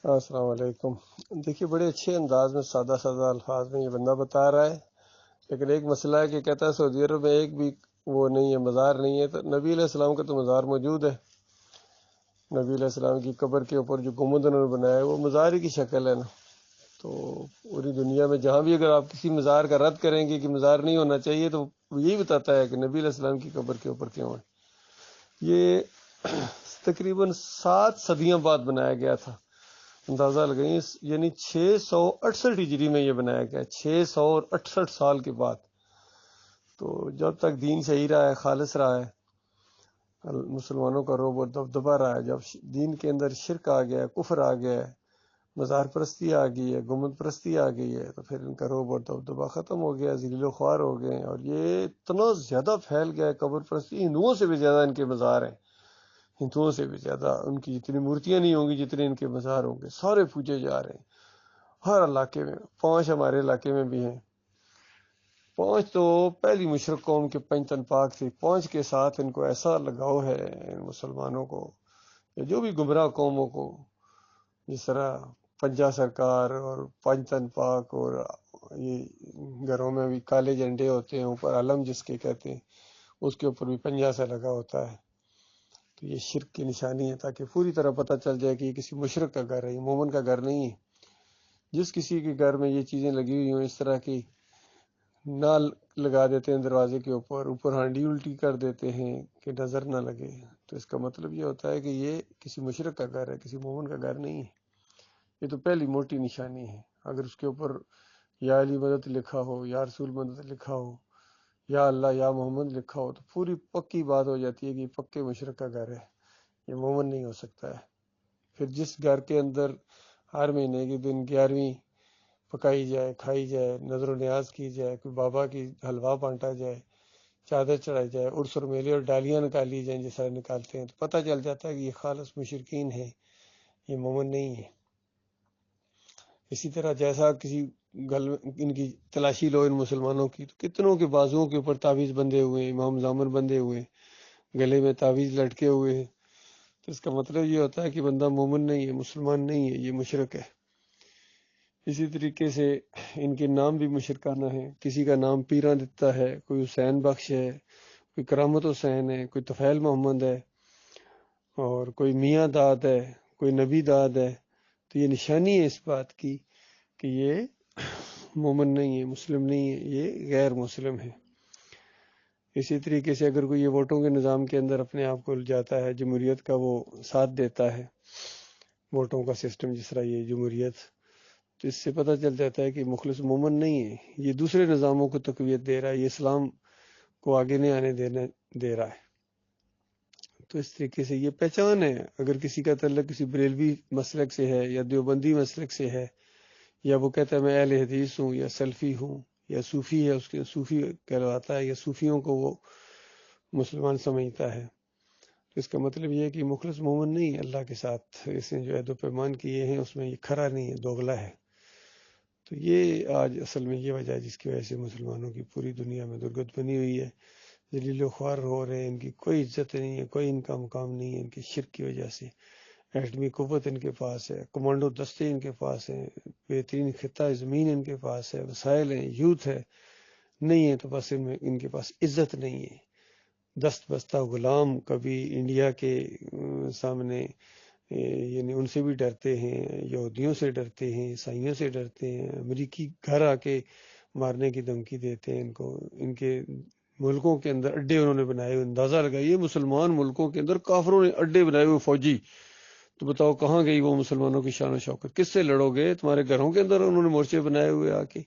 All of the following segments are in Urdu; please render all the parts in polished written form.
السلام علیکم۔ دیکھیے بڑے اچھے انداز میں سادہ سادہ الفاظ میں یہ بندہ بتا رہا ہے، لیکن ایک مسئلہ ہے کہ کہتا ہے سعودی عرب میں ایک بھی وہ نہیں ہے، مزار نہیں ہے۔ تو نبی علیہ السلام کا تو مزار موجود ہے، نبی علیہ السلام کی قبر کے اوپر جو گنبد انہوں نے بنایا ہے وہ مزار ہی کی شکل ہے نا۔ تو پوری دنیا میں جہاں بھی اگر آپ کسی مزار کا رد کریں گے کہ مزار نہیں ہونا چاہیے، تو وہ یہی بتاتا ہے کہ نبی علیہ السلام کی قبر کے اوپر کیوں ہے۔ یہ تقریباً 7 صدیاں بعد بنایا گیا تھا، اندازہ لگائیں، یعنی 668 ہجری میں یہ بنایا گیا، 668 سال کے بعد۔ تو جب تک دین صحیح رہا ہے، خالص رہا ہے، مسلمانوں کا روب اور دبدبا رہا ہے، جب دین کے اندر شرک آ گیا ہے، کفر آ گیا ہے، مزار پرستی آ گئی ہے، گنبد پرستی آ گئی ہے، تو پھر ان کا روب اور دبدبا ختم ہو گیا، ذلیل و خوار ہو گئے ہیں۔ اور یہ اتنا زیادہ پھیل گیا ہے قبر پرستی، ہندوؤں سے بھی زیادہ ان کے مزار ہیں، ہندوؤں سے بھی زیادہ ان کی جتنی مورتیاں نہیں ہوں گی جتنے ان کے مزار ہوں گے، سارے پوجے جا رہے ہیں ہر علاقے میں۔ 5 ہمارے علاقے میں بھی ہیں، 5 تو پہلی مشرق قوم کے پنجتن پاک تھی، 5 کے ساتھ ان کو ایسا لگاؤ ہے ان مسلمانوں کو، یا جو بھی گمراہ قوموں کو، جس طرح پنجا سرکار اور پنجتن پاک، اور یہ گھروں میں بھی کالے جھنڈے ہوتے ہیں اوپر، علم جس کے کہتے ہیں، اس کے اوپر بھی پنجا سے لگا ہوتا ہے۔ تو یہ شرک کی نشانی ہے، تاکہ پوری طرح پتہ چل جائے کہ یہ کسی مشرک کا گھر ہے، یہ مومن کا گھر نہیں ہے۔ جس کسی کے گھر میں یہ چیزیں لگی ہوئی ہوں، اس طرح کی نال لگا دیتے ہیں دروازے کے اوپر، اوپر ہانڈی الٹی کر دیتے ہیں کہ نظر نہ لگے، تو اس کا مطلب یہ ہوتا ہے کہ یہ کسی مشرک کا گھر ہے، کسی مومن کا گھر نہیں ہے۔ یہ تو پہلی موٹی نشانی ہے۔ اگر اس کے اوپر یا علی مدد لکھا ہو، یا رسول مدد لکھا ہو، یا اللہ یا محمد لکھا ہو، تو پوری پکی بات ہو جاتی ہے کہ یہ پکے مشرک کا گھر ہے، یہ مومن نہیں ہو سکتا ہے۔ پھر جس گھر کے اندر ہر مہینے کے دن 11ویں پکائی جائے، کھائی جائے، نظر و نیاز کی جائے، کوئی بابا کی حلوہ بانٹا جائے، چادر چڑھائی جائے، عرس اور میلے اور ڈالیاں نکالی جائیں جس طرح نکالتے ہیں، تو پتہ چل جاتا ہے کہ یہ خالص مشرکین ہے، یہ مومن نہیں ہے۔ اسی طرح جیسا کسی ان کی تلاشی لو ان مسلمانوں کی، تو کتنوں کے بازوؤں کے اوپر تعویذ بندھے ہوئے ہیں، امام زامن بندھے ہوئے ہیں، گلے میں تعویذ لٹکے ہوئے ہیں۔ تو اس کا مطلب یہ ہوتا ہے کہ بندہ مومن نہیں ہے، مسلمان نہیں ہے، یہ مشرک ہے۔ اسی طریقے سے ان کے نام بھی مشرکانہ ہیں، کسی کا نام پیراں دتا ہے، کوئی حسین بخش ہے، کوئی کرامت حسین ہے، کوئی طفیل محمد ہے، اور کوئی میاں داد ہے، کوئی نبی داد ہے۔ تو یہ نشانی ہے اس بات کی کہ یہ مومن نہیں ہے، مسلم نہیں ہے، یہ غیر مسلم ہے۔ اسی طریقے سے اگر کوئی یہ ووٹوں کے نظام کے اندر اپنے آپ کو جاتا ہے، جمہوریت کا وہ ساتھ دیتا ہے، ووٹوں کا سسٹم جس طرح یہ جمہوریت، تو اس سے پتہ چل جاتا ہے کہ مخلص مومن نہیں ہے، یہ دوسرے نظاموں کو تقویت دے رہا ہے، یہ اسلام کو آگے نہیں آنے دے رہا ہے۔ تو اس طریقے سے یہ پہچان ہے۔ اگر کسی کا تعلق کسی بریلوی مسلک سے ہے، یا دیوبندی مسلک سے ہے، یا وہ کہتا ہے میں اہل حدیث ہوں، یا سلفی ہوں، یا صوفی ہے، اس کے صوفی کہلاتا ہے، یا صوفیوں کو وہ مسلمان سمجھتا ہے، تو اس کا مطلب یہ ہے کہ مخلص مومن نہیں ہے اللہ کے ساتھ، اس نے جو عہد و پیمان کیے ہیں اس میں یہ کھرا نہیں ہے، دوغلا ہے۔ تو یہ آج اصل میں یہ وجہ ہے جس کی وجہ سے مسلمانوں کی پوری دنیا میں درگت بنی ہوئی ہے، ذلیل و خوار ہو رہے ہیں، ان کی کوئی عزت نہیں ہے، کوئی ان کا مقام نہیں ہے، ان کی شرک کی وجہ سے۔ ایٹمی قوت ان کے پاس ہے، کمانڈو دستے ان کے پاس ہیں، بہترین خطہ زمین ان کے پاس ہے، وسائل ہیں، یوتھ ہے، نہیں ہے تو بس ان کے پاس عزت نہیں ہے۔ دست بستہ غلام، کبھی انڈیا کے سامنے یعنی ان سے بھی ڈرتے ہیں، یہودیوں سے ڈرتے ہیں، عیسائیوں سے ڈرتے ہیں، امریکی گھر آ کے مارنے کی دھمکی دیتے ہیں ان کو، ان کے ملکوں کے اندر اڈے انہوں نے بنائے ہوئے۔ اندازہ لگائیے مسلمان ملکوں کے اندر کافروں نے اڈے بنائے ہوئے فوجی، تو بتاؤ کہاں گئی وہ مسلمانوں کی شان و شوکت؟ کس سے لڑو گے؟ تمہارے گھروں کے اندر انہوں نے مورچے بنائے ہوئے آ کے،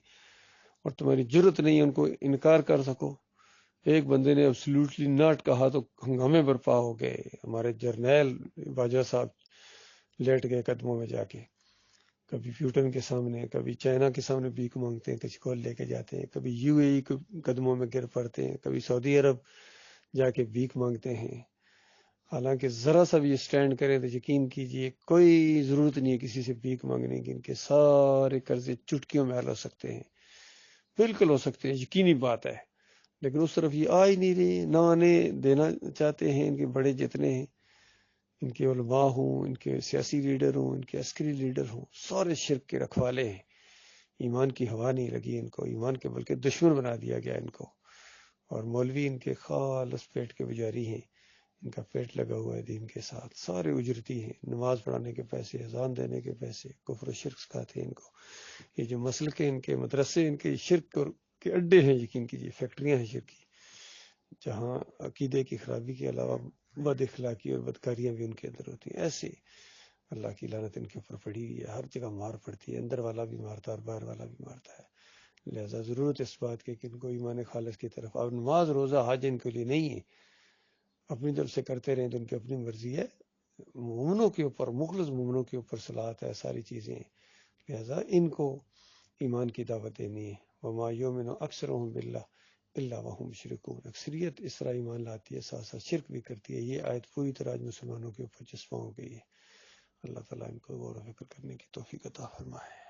اور تمہاری جرت نہیں ہے ان کو انکار کر سکو۔ ایک بندے نے ایبسلیوٹلی ناٹ کہا تو ہنگامے برپا ہو گئے، ہمارے جرنیل باجوہ صاحب لیٹ گئے قدموں میں جا کے، کبھی پیوٹن کے سامنے، کبھی چائنا کے سامنے بھیک مانگتے ہیں، کسی کو لے کے جاتے ہیں، کبھی یو اے ای کے قدموں میں گر پڑتے ہیں، کبھی سعودی عرب جا کے بھیک مانگتے ہیں۔ حالانکہ ذرا سا بھی اسٹینڈ کریں تو یقین کیجئے کوئی ضرورت نہیں ہے کسی سے بھیک مانگنے کی، ان کے سارے قرضے چٹکیوں میں حل ہو سکتے ہیں، بالکل ہو سکتے ہیں، یقینی بات ہے۔ لیکن اس طرف یہ آ ہی نہیں رہے، نہ آنے دینا چاہتے ہیں، ان کے بڑے جتنے ہیں ان کے علماء ہوں، ان کے سیاسی لیڈر ہوں، ان کے عسکری لیڈر ہوں، سارے شرک کے رکھوالے ہیں. ایمان کی ہوا نہیں لگی ان کو، ایمان کے بلکہ دشمن بنا دیا گیا ان کو. اور مولوی ان کے خالص پیٹ کے پجاری ہیں، ان کا پیٹ لگا ہوا ہے دین کے ساتھ. سارے اجرتی ہیں، نماز پڑھانے کے پیسے، اذان دینے کے پیسے، کفر و شرک سکھاتے ہیں ان کو. یہ جو مسلک ہیں ان کے مدرسے، ان کے شرک کے اڈے ہیں، یقین کیجیے فیکٹریاں ہیں شرک کی، جہاں عقیدے کی خرابی کے علاوہ بد اخلاقی اور بدکاریاں بھی ان کے اندر ہوتی ہیں. ایسے اللہ کی لعنت ان کے اوپر پڑی ہوئی ہے، ہر جگہ مار پڑتی ہے، اندر والا بھی مارتا ہے اور باہر والا بھی مارتا ہے. لہذا ضرورت اس بات کی کہ ان کو ایمان خالص کی طرف، اور نماز روزہ حج ان کے لیے نہیں ہے، اپنی طرف سے کرتے رہیں تو ان کی اپنی مرضی ہے. مومنوں کے اوپر، مخلص مومنوں کے اوپر صلات ہے، ساری چیزیں ہیں. لہذا ان کو ایمان کی دعوت دینی ہے. وما یؤمن اکثرهم باللہ الا وهم مشرکون. اکثریت اس طرح ایمان لاتی ہے، ساتھ ساتھ شرک بھی کرتی ہے. یہ آیت پوری طرح آج مسلمانوں کے اوپر چسپاں ہو گئی ہے. اللہ تعالیٰ ان کو غور و فکر کرنے کی توفیق عطا فرمائے.